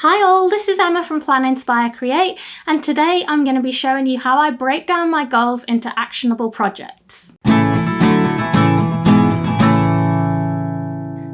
Hi all, this is Emma from Plan, Inspire, Create, and today I'm going to be showing you how I break down my goals into actionable projects.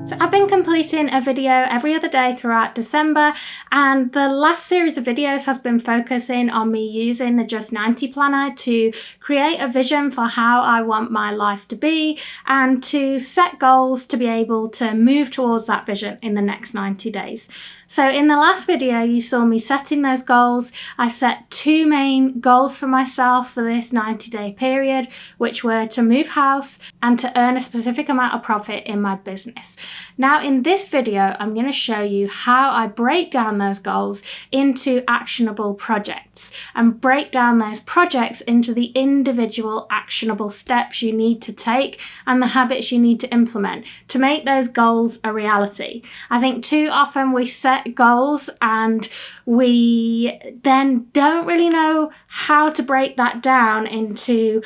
So I've been completing a video every other day throughout December, and the last series of videos has been focusing on me using the Just 90 planner to create a vision for how I want my life to be and to set goals to be able to move towards that vision in the next 90 days. So in the last video, you saw me setting those goals. I set two main goals for myself for this 90-day period, which were to move house and to earn a specific amount of profit in my business. Now in this video, I'm going to show you how I break down those goals into actionable projects and break down those projects into the individual actionable steps you need to take and the habits you need to implement to make those goals a reality. I think too often we set goals and we then don't really know how to break that down into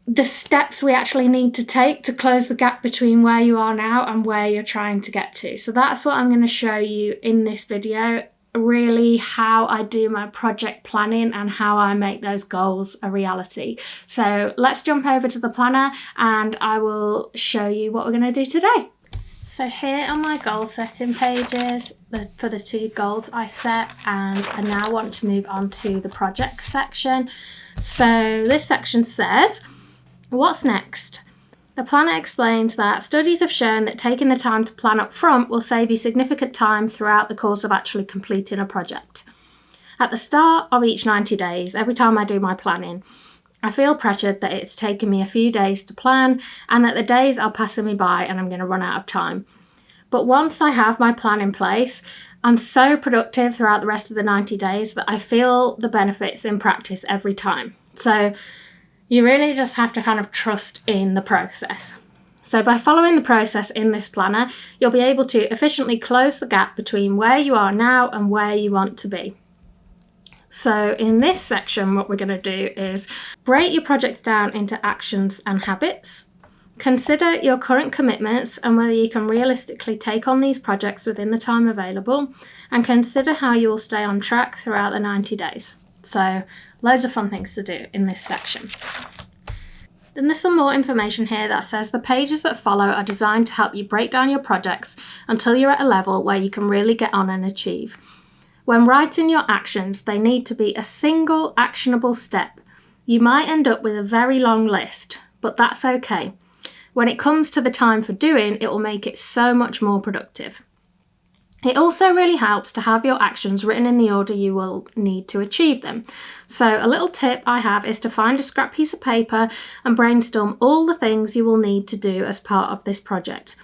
the steps we actually need to take to close the gap between where you are now and where you're trying to get to. So that's what I'm going to show you in this video, really how I do my project planning and how I make those goals a reality. So let's jump over to the planner and I will show you what we're going to do today. So here are my goal setting pages for the two goals I set, and I now want to move on to the projects section. So this section says, what's next? The planner explains that studies have shown that taking the time to plan up front will save you significant time throughout the course of actually completing a project. At the start of each 90 days, every time I do my planning, I feel pressured that it's taken me a few days to plan and that the days are passing me by and I'm going to run out of time. But once I have my plan in place, I'm so productive throughout the rest of the 90 days that I feel the benefits in practice every time. So you really just have to kind of trust in the process. So by following the process in this planner, you'll be able to efficiently close the gap between where you are now and where you want to be. So in this section, what we're going to do is break your project down into actions and habits. Consider your current commitments and whether you can realistically take on these projects within the time available, and consider how you will stay on track throughout the 90 days. So loads of fun things to do in this section. Then there's some more information here that says the pages that follow are designed to help you break down your projects until you're at a level where you can really get on and achieve. When writing your actions, they need to be a single actionable step. You might end up with a very long list, but that's okay. When it comes to the time for doing, it will make it so much more productive. It also really helps to have your actions written in the order you will need to achieve them. So a little tip I have is to find a scrap piece of paper and brainstorm all the things you will need to do as part of this project.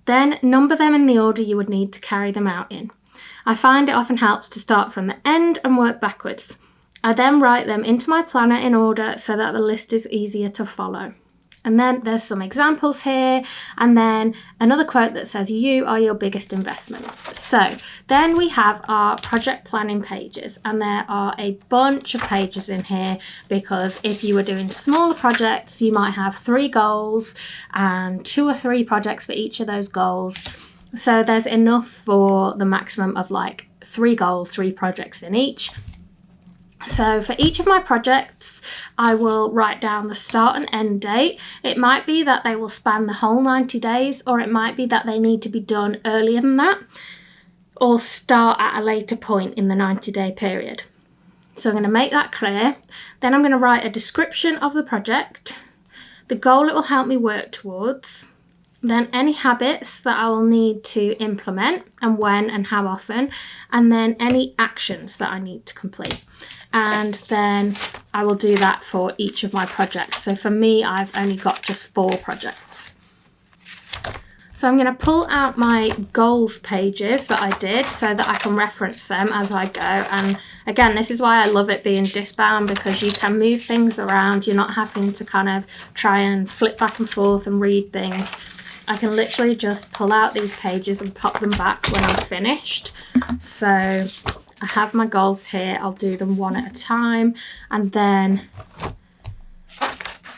Then number them in the order you would need to carry them out in. I find it often helps to start from the end and work backwards. I then write them into my planner in order so that the list is easier to follow. And then there's some examples here, and then another quote that says, you are your biggest investment. So then we have our project planning pages, and there are a bunch of pages in here because if you were doing smaller projects, you might have 3 goals and 2 or 3 projects for each of those goals. So there's enough for the maximum of like 3 goals, 3 projects in each. So for each of my projects, I will write down the start and end date. It might be that they will span the whole 90 days, or it might be that they need to be done earlier than that, or start at a later point in the 90-day period. So I'm going to make that clear. Then I'm going to write a description of the project, the goal it will help me work towards, then any habits that I will need to implement and when and how often, and then any actions that I need to complete. And then I will do that for each of my projects. So for me, I've only got just 4 projects. So I'm going to pull out my goals pages that I did so that I can reference them as I go. And again, this is why I love it being disc-bound, because you can move things around. You're not having to kind of try and flip back and forth and read things. I can literally just pull out these pages and pop them back when I'm finished. So I have my goals here. I'll do them one at a time, and then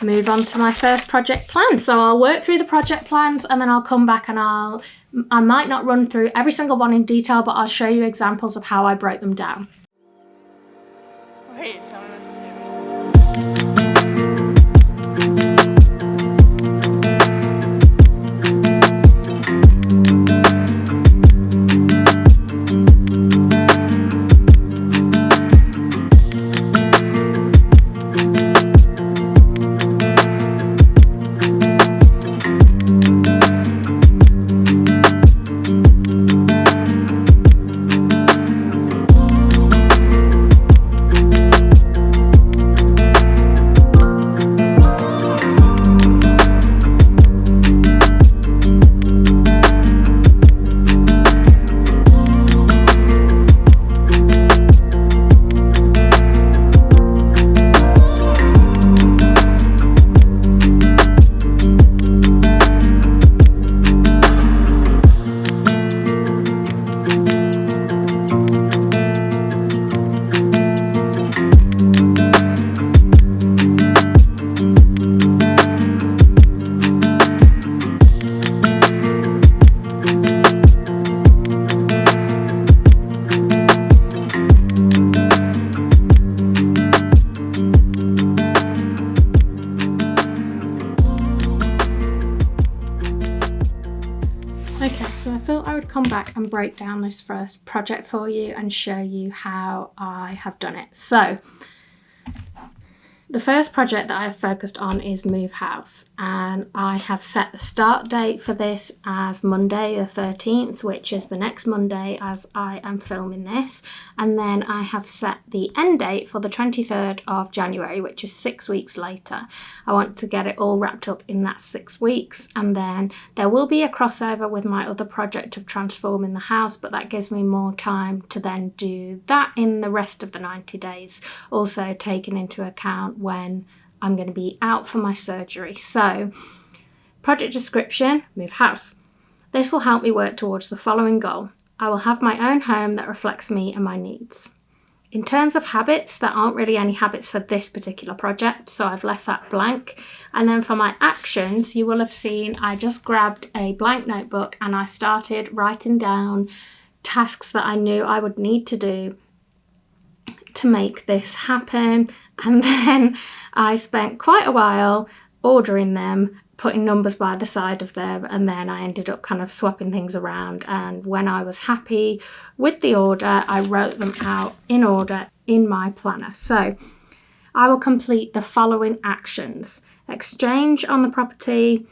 move on to my first project plan. So I'll work through the project plans and then I'll come back and I might not run through every single one in detail, but I'll show you examples of how I broke them down. Wait, tell me what to do. Okay, so I thought I would come back and break down this first project for you and show you how I have done it. So the first project that I have focused on is move house, and I have set the start date for this as Monday the 13th, which is the next Monday as I am filming this, and then I have set the end date for the 23rd of January, which is 6 weeks later. I want to get it all wrapped up in that 6 weeks, and then there will be a crossover with my other project of transforming the house, but that gives me more time to then do that in the rest of the 90 days, also taking into account when I'm going to be out for my surgery. So, project description, move house. This will help me work towards the following goal. I will have my own home that reflects me and my needs. In terms of habits, there aren't really any habits for this particular project, so I've left that blank. And then for my actions, you will have seen I just grabbed a blank notebook and I started writing down tasks that I knew I would need to do to make this happen, and then I spent quite a while ordering them, putting numbers by the side of them, and then I ended up kind of swapping things around, and when I was happy with the order, I wrote them out in order in my planner. So I will complete the following actions: exchange on the property,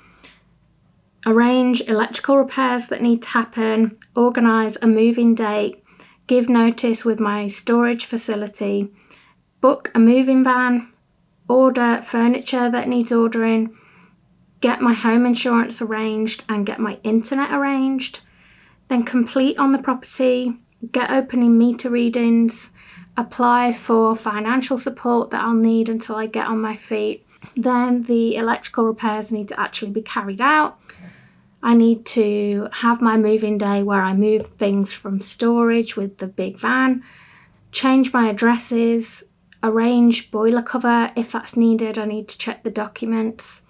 arrange electrical repairs that need to happen, organise a moving date, give notice with my storage facility, book a moving van, order furniture that needs ordering, get my home insurance arranged and get my internet arranged, then complete on the property, get opening meter readings, apply for financial support that I'll need until I get on my feet. Then the electrical repairs need to actually be carried out. I need to have my moving day where I move things from storage with the big van, change my addresses, arrange boiler cover if that's needed. I need to check the documents,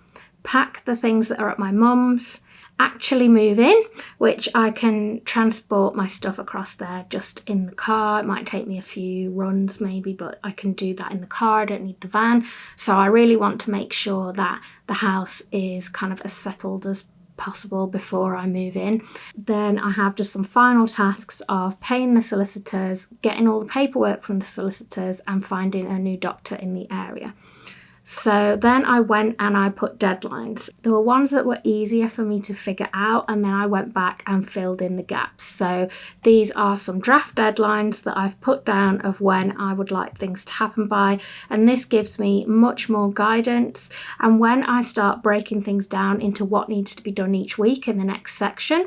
pack the things that are at my mum's, actually move in, which I can transport my stuff across there just in the car. It might take me a few runs maybe, but I can do that in the car. I don't need the van. So I really want to make sure that the house is kind of as settled as possible before I move in. Then I have just some final tasks of paying the solicitors, getting all the paperwork from the solicitors, and finding a new doctor in the area. So then I went and I put deadlines. There were ones that were easier for me to figure out, and then I went back and filled in the gaps. So these are some draft deadlines that I've put down of when I would like things to happen by, and this gives me much more guidance. And when I start breaking things down into what needs to be done each week in the next section,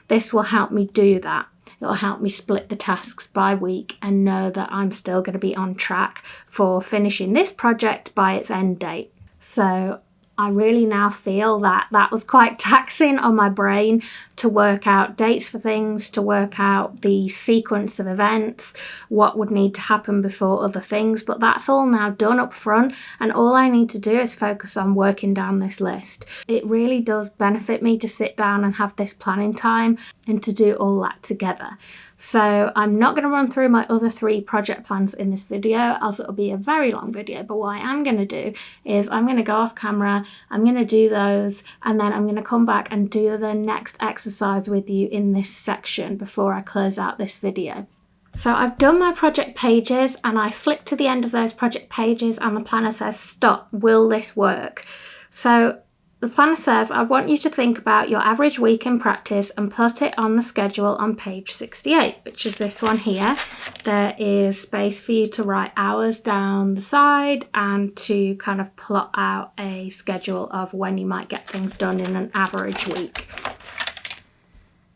this will help me do that. It'll help me split the tasks by week and know that I'm still going to be on track for finishing this project by its end date. So I really now feel that that was quite taxing on my brain to work out dates for things, to work out the sequence of events, what would need to happen before other things. But that's all now done up front, and all I need to do is focus on working down this list. It really does benefit me to sit down and have this planning time and to do all that together. So I'm not going to run through my other 3 project plans in this video, as it'll be a very long video. But what I am going to do is I'm going to go off camera, I'm going to do those, and then I'm going to come back and do the next exercise with you in this section before I close out this video. So I've done my project pages, and I flick to the end of those project pages and the planner says, stop, will this work? So the planner says, I want you to think about your average week in practice and put it on the schedule on page 68, which is this one here. There is space for you to write hours down the side and to kind of plot out a schedule of when you might get things done in an average week.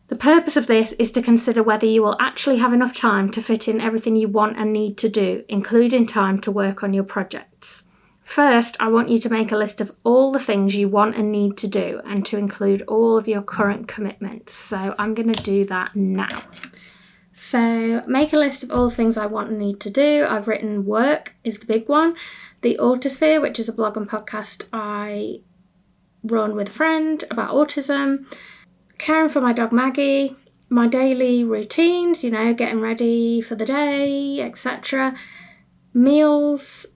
The purpose of this is to consider whether you will actually have enough time to fit in everything you want and need to do, including time to work on your projects. First, I want you to make a list of all the things you want and need to do and to include all of your current commitments. So I'm going to do that now. So make a list of all the things I want and need to do. I've written work is the big one. The Autistic, which is a blog and podcast I run with a friend about autism. Caring for my dog Maggie. My daily routines, getting ready for the day, etc. Meals,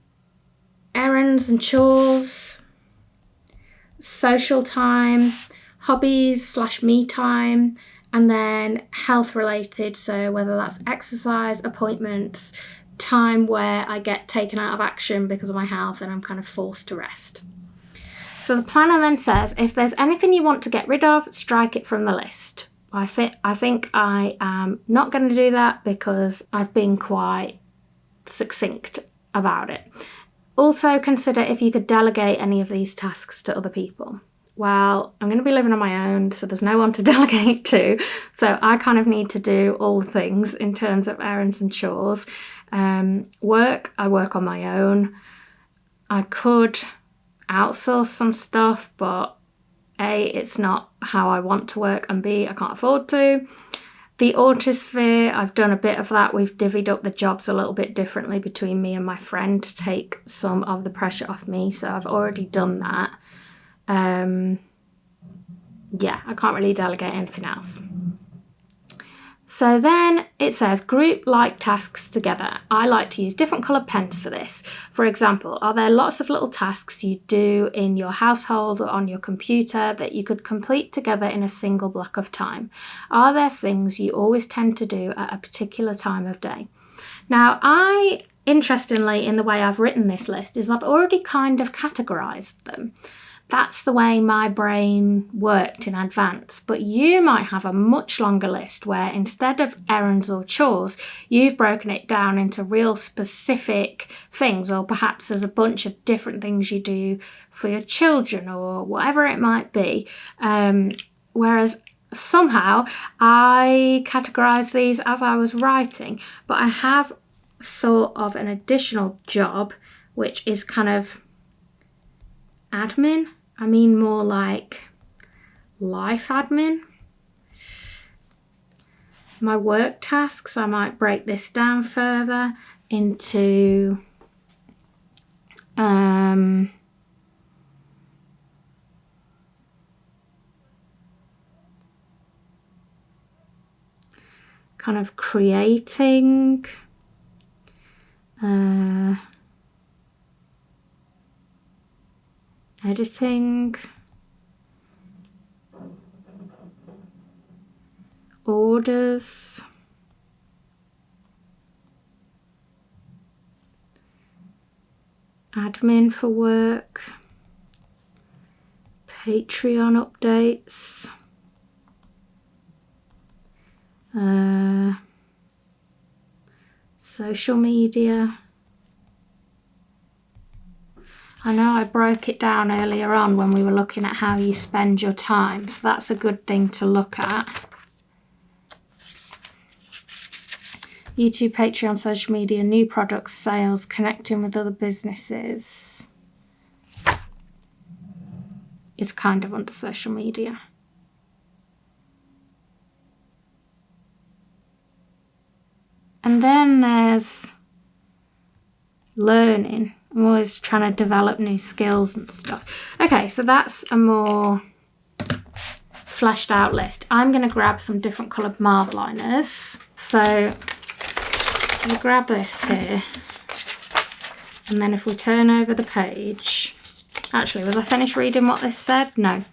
errands and chores, social time, hobbies / me time, and then health related, so whether that's exercise, appointments, time where I get taken out of action because of my health and I'm kind of forced to rest. So the planner then says, if there's anything you want to get rid of, strike it from the list. I think I am not going to do that because I've been quite succinct about it. Also consider if you could delegate any of these tasks to other people. Well, I'm going to be living on my own, so there's no one to delegate to. So I kind of need to do all the things in terms of errands and chores. Work, I work on my own. I could outsource some stuff, but A, it's not how I want to work, and B, I can't afford to. The Autistic, I've done a bit of that. We've divvied up the jobs a little bit differently between me and my friend to take some of the pressure off me. So I've already done that. Yeah, I can't really delegate anything else. So then it says group like tasks together. I like to use different coloured pens for this. For example, are there lots of little tasks you do in your household or on your computer that you could complete together in a single block of time? Are there things you always tend to do at a particular time of day? Now, interestingly, in the way I've written this list, is I've already kind of categorised them. That's the way my brain worked in advance. But you might have a much longer list where instead of errands or chores, you've broken it down into real specific things, or perhaps there's a bunch of different things you do for your children or whatever it might be. Whereas somehow I categorised these as I was writing, but I have thought of an additional job, which is kind of admin. I mean more like life admin. My work tasks, I might break this down further into kind of creating, editing, orders, admin for work, Patreon updates, social media. I know I broke it down earlier on when we were looking at how you spend your time, so that's a good thing to look at. YouTube, Patreon, social media, new products, sales, connecting with other businesses. is kind of under social media. And then there's learning. I'm always trying to develop new skills and stuff. Okay, so that's a more fleshed out list. I'm going to grab some different coloured marble liners. So I'm going to grab this here. And then if we turn over the page, actually, was I finished reading what this said? No.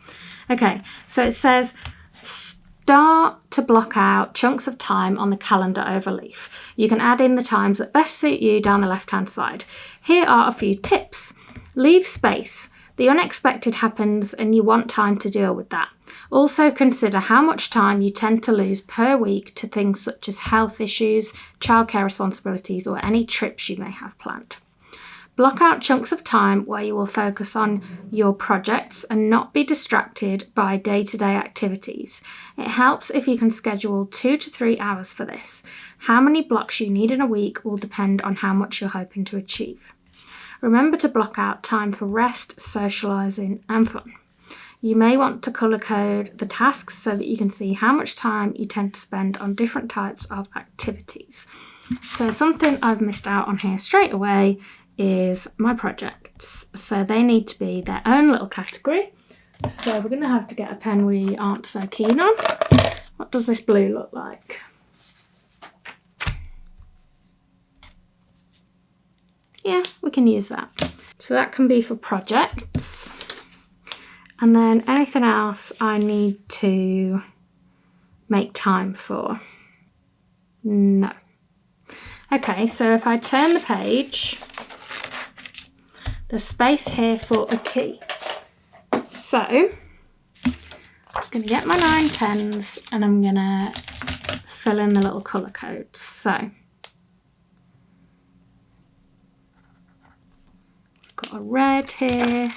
Okay, so it says, start to block out chunks of time on the calendar overleaf. You can add in the times that best suit you down the left-hand side. Here are a few tips. Leave space. The unexpected happens and you want time to deal with that. Also consider how much time you tend to lose per week to things such as health issues, childcare responsibilities, or any trips you may have planned. Block out chunks of time where you will focus on your projects and not be distracted by day-to-day activities. It helps if you can schedule 2 to 3 hours for this. How many blocks you need in a week will depend on how much you're hoping to achieve. Remember to block out time for rest, socialising and fun. You may want to colour code the tasks so that you can see how much time you tend to spend on different types of activities. So something I've missed out on here straight away is my projects. So they need to be their own little category. So we're going to have to get a pen we aren't so keen on. What does this blue look like? Yeah, we can use that. So that can be for projects. And then anything else I need to make time for? No. Okay, so if I turn the page, there's space here for a key. So I'm going to get my 9 pens and I'm going to fill in the little colour codes. So I've got a red here.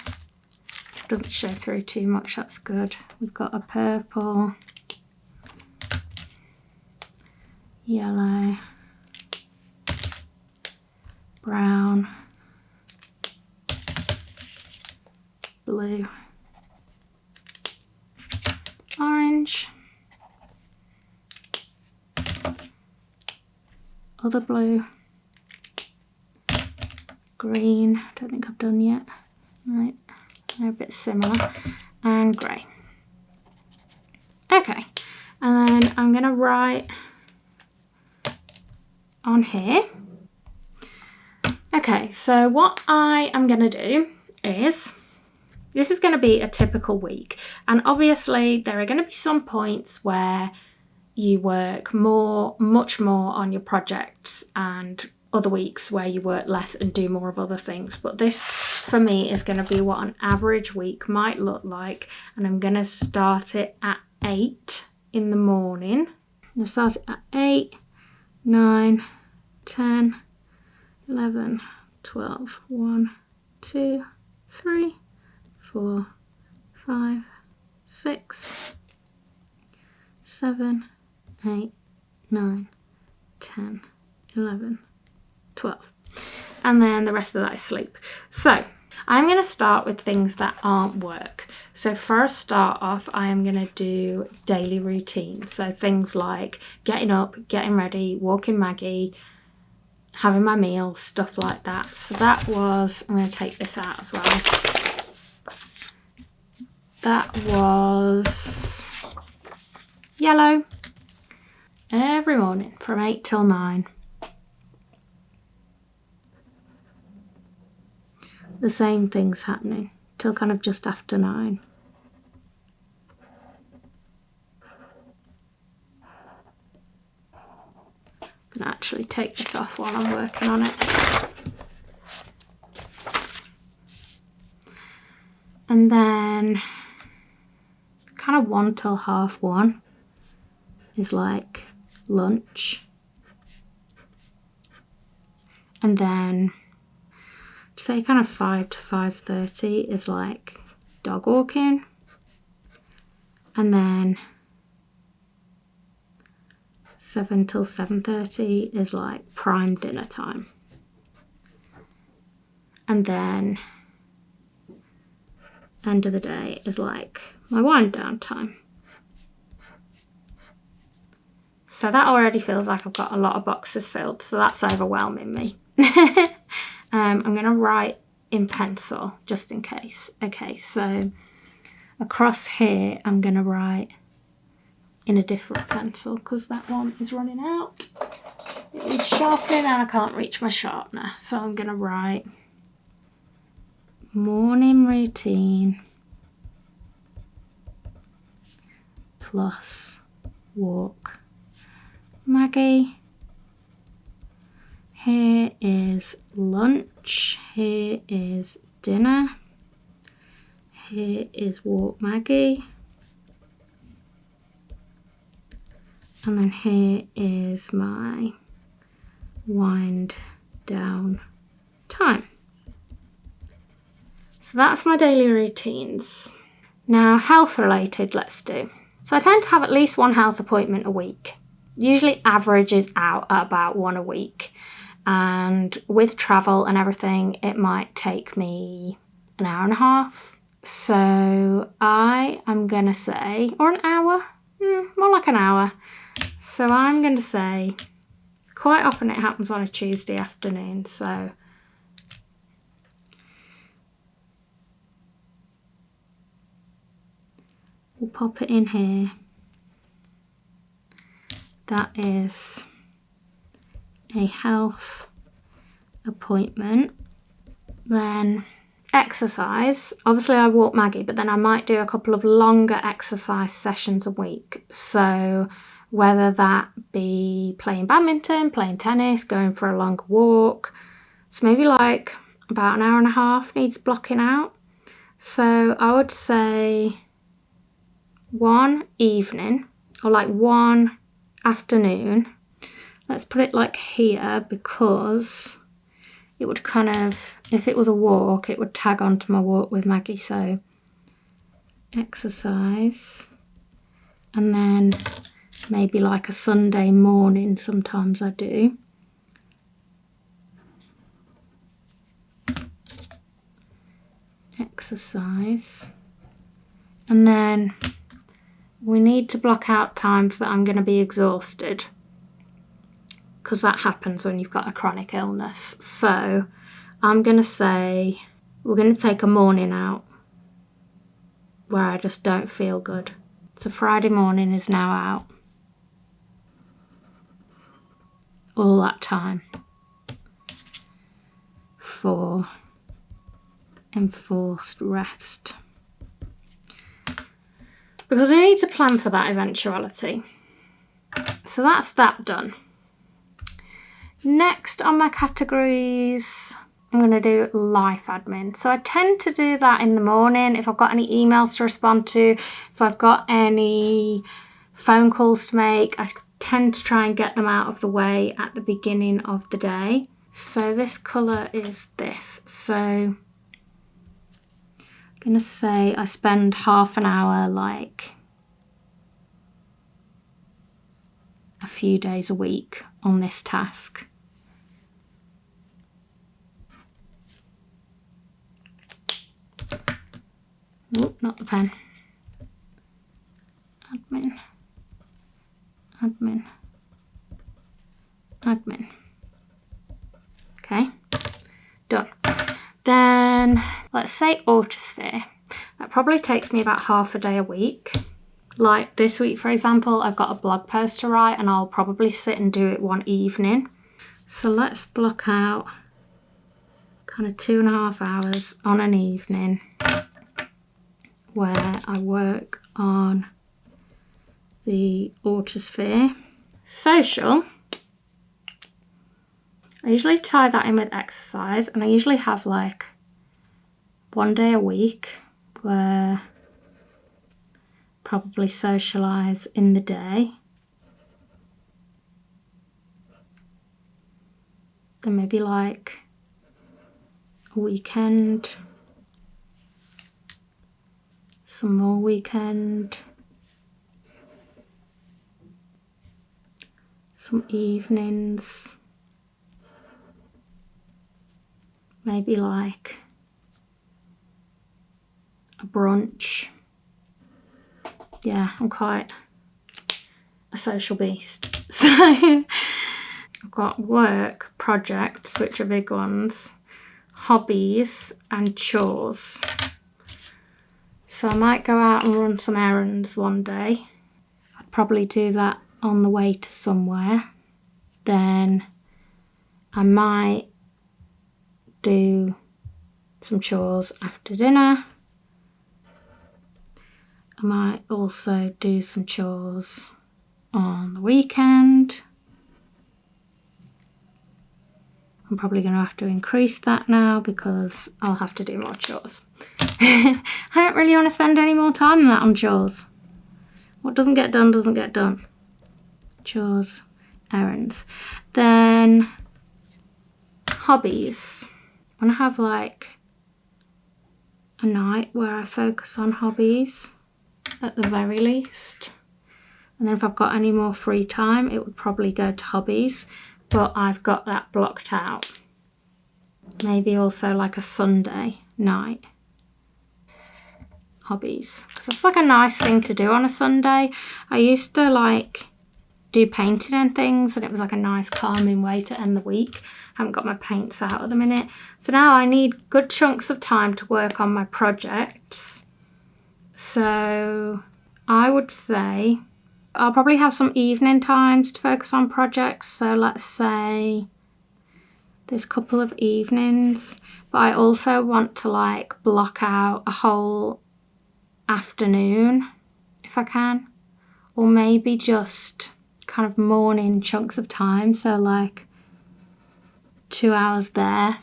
Doesn't show through too much, that's good. We've got a purple, yellow, brown, blue, orange, other blue, green, I don't think I've done yet, right, they're a bit similar, and grey. Okay, and then I'm going to write on here. Okay, so what I am going to do is, this is going to be a typical week, and obviously there are going to be some points where you work much more on your projects, and other weeks where you work less and do more of other things. But this, for me, is going to be what an average week might look like, and I'm going to start it at 8 in the morning. I'm going to start it at 8, 9, 10, 11, 12, 1, 2, 3, 4, 5, 6, 7, 8, 9, 10, 11, 12. And then the rest of that is sleep. So I'm going to start with things that aren't work. So for a start off, I am going to do daily routine. So things like getting up, getting ready, walking Maggie, having my meals, stuff like that. So that was, I'm going to take this out as well. That was yellow. Every morning from 8 till 9. The same thing's happening till kind of just after 9. I'm going to actually take this off while I'm working on it. And then kind of 1 till 1:30 is like lunch. And then say kind of 5 to 5:30 is like dog walking. And then 7 till 7:30 is like prime dinner time. And then end of the day is like my wind down time. So that already feels like I've got a lot of boxes filled, so that's overwhelming me. I'm going to write in pencil just in case. Okay, so across here I'm going to write in a different pencil because that one is running out. It needs sharpening and I can't reach my sharpener. So I'm going to write morning routine plus walk Maggie. Here is lunch, here is dinner, here is walk Maggie, and then here is my wind down time. So that's my daily routines. Now health related, let's do. So I tend to have at least one health appointment a week. Usually averages out at about one a week. And with travel and everything, it might take me an hour and a half. So I am going to say, or an hour, more like an hour. So I'm going to say, quite often it happens on a Tuesday afternoon. So we'll pop it in here. That is a health appointment. Then exercise. Obviously I walk Maggie, but then I might do a couple of longer exercise sessions a week. So whether that be playing badminton, playing tennis, going for a longer walk. So maybe like about an hour and a half needs blocking out. So I would say one evening or like one afternoon. Let's put it like here because it would kind of, if it was a walk, it would tag onto my walk with Maggie. So exercise, and then maybe like a Sunday morning sometimes I do. Exercise, and then we need to block out times that I'm going to be exhausted, because that happens when you've got a chronic illness. So I'm going to say we're going to take a morning out where I just don't feel good. So Friday morning is now out. All that time for enforced rest. Because we need to plan for that eventuality. So that's that done. Next on my categories, I'm going to do life admin. So I tend to do that in the morning if I've got any emails to respond to, if I've got any phone calls to make. I tend to try and get them out of the way at the beginning of the day. So this colour is this. So I'm going to say I spend half an hour like a few days a week on this task. Oh, not the pen. Admin, admin, admin. Okay, done. Then let's say Autistic. That probably takes me about half a day a week. Like this week, for example, I've got a blog post to write and I'll probably sit and do it one evening. So let's block out kind of 2.5 hours on an evening where I work on the Autistic. Social, I usually tie that in with exercise, and I usually have like one day a week where I probably socialise in the day. Then maybe like a weekend, some more weekend, some evenings, maybe like a brunch. Yeah, I'm quite a social beast. So I've got work, projects, which are big ones, hobbies and chores. So I might go out and run some errands one day. I'd probably do that on the way to somewhere. Then I might do some chores after dinner. I might also do some chores on the weekend. I'm probably going to have to increase that now because I'll have to do more chores. I don't really want to spend any more time than that on chores. What doesn't get done doesn't get done. Chores, errands. Then hobbies. I want to have like a night where I focus on hobbies at the very least. And then if I've got any more free time, it would probably go to hobbies, but I've got that blocked out. Maybe also like a Sunday night. Hobbies. Because that's like a nice thing to do on a Sunday. I used to like do painting and things, and it was like a nice calming way to end the week. I haven't got my paints out at the minute. So now I need good chunks of time to work on my projects. So I would say I'll probably have some evening times to focus on projects. So let's say there's a couple of evenings, but I also want to like block out a whole afternoon if I can, or maybe just kind of morning chunks of time. So like 2 hours there.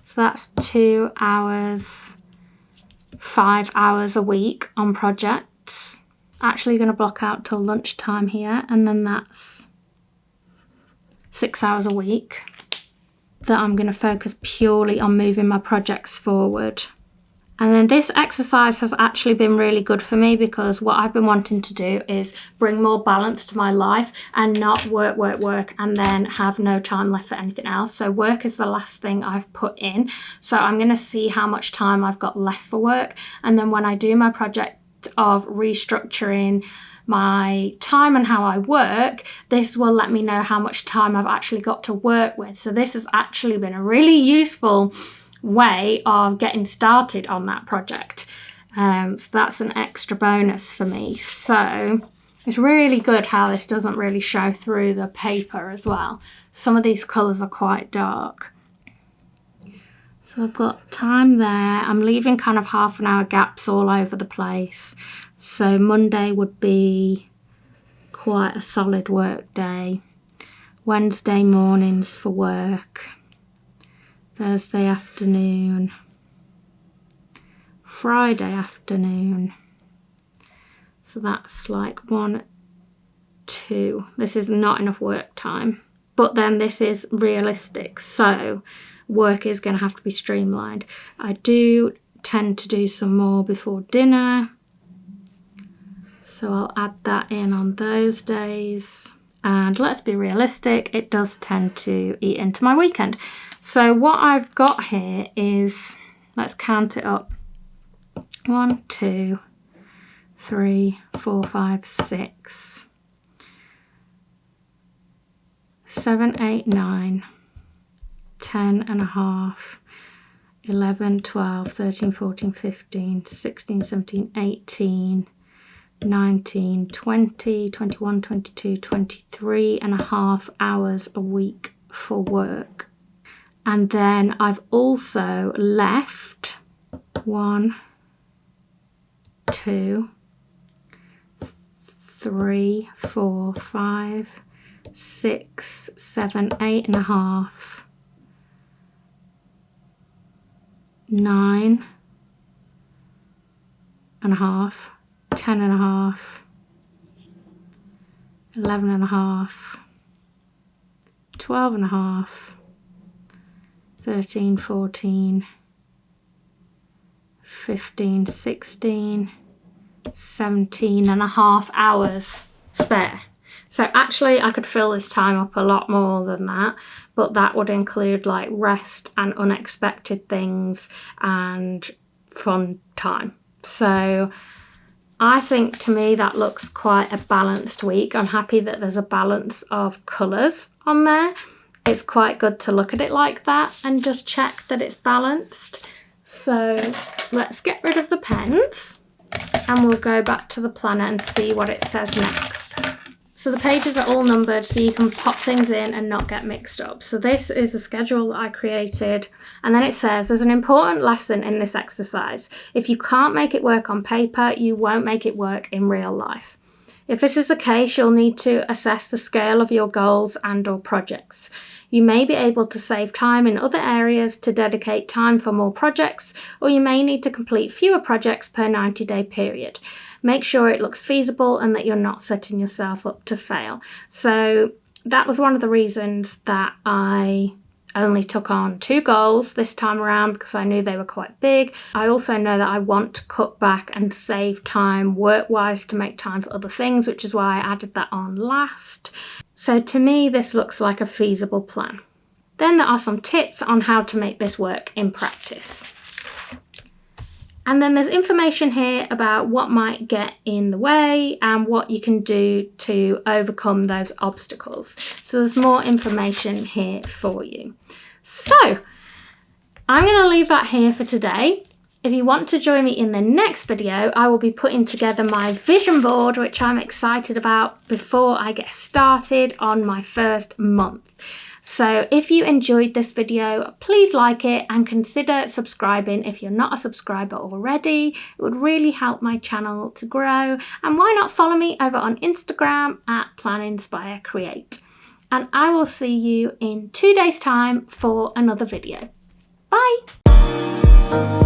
So that's 2 hours, 5 hours a week on projects. Actually going to block out till lunchtime here, and then that's 6 hours a week that I'm going to focus purely on moving my projects forward. And then this exercise has actually been really good for me because what I've been wanting to do is bring more balance to my life and not work and then have no time left for anything else. So work is the last thing I've put in. So I'm going to see how much time I've got left for work. And then when I do my project of restructuring my time and how I work, this will let me know how much time I've actually got to work with. So this has actually been a really useful way of getting started on that project. So that's an extra bonus for me. So it's really good how this doesn't really show through the paper as well. Some of these colours are quite dark. So I've got time there. I'm leaving kind of half an hour gaps all over the place. So Monday would be quite a solid work day. Wednesday mornings for work. Thursday afternoon. Friday afternoon. So that's like 1, 2. This is not enough work time. But then this is realistic. So work is going to have to be streamlined. I do tend to do some more before dinner. So I'll add that in on those days. And let's be realistic, it does tend to eat into my weekend. So what I've got here is, let's count it up. 1, 2, 3, 4, 5, 6, 7, 8, 9, 10 and a half, 11, 12, 13, 14, 15, 16, 17, 18, 19, 20, 21, 22, 23 and a half hours a week for work. And then I've also left 1, 2, 3, 4, 5, 6, 7, 8 and a half, 9 and a half, 10 and a half, 11 and a half, 12 and a half, 13, 14, 15, 16, 17 and a half hours spare. So actually I could fill this time up a lot more than that, but that would include like rest and unexpected things and fun time. So I think to me that looks quite a balanced week. I'm happy that there's a balance of colours on there. It's quite good to look at it like that and just check that it's balanced. So let's get rid of the pens and we'll go back to the planner and see what it says next. So the pages are all numbered so you can pop things in and not get mixed up. So this is a schedule that I created, and then it says there's an important lesson in this exercise. If you can't make it work on paper, you won't make it work in real life. If this is the case, you'll need to assess the scale of your goals and/or projects. You may be able to save time in other areas to dedicate time for more projects, or you may need to complete fewer projects per 90-day period. Make sure it looks feasible and that you're not setting yourself up to fail. So that was one of the reasons that I only took on 2 goals this time around, because I knew they were quite big. I also know that I want to cut back and save time work-wise to make time for other things, which is why I added that on last. So to me, this looks like a feasible plan. Then there are some tips on how to make this work in practice. And then there's information here about what might get in the way and what you can do to overcome those obstacles. So there's more information here for you. So I'm going to leave that here for today. If you want to join me in the next video, I will be putting together my vision board, which I'm excited about, before I get started on my first month. So if you enjoyed this video, please like it and consider subscribing if you're not a subscriber already. It would really help my channel to grow. And why not follow me over on Instagram at PlanInspireCreate. And I will see you in 2 days' time for another video. Bye!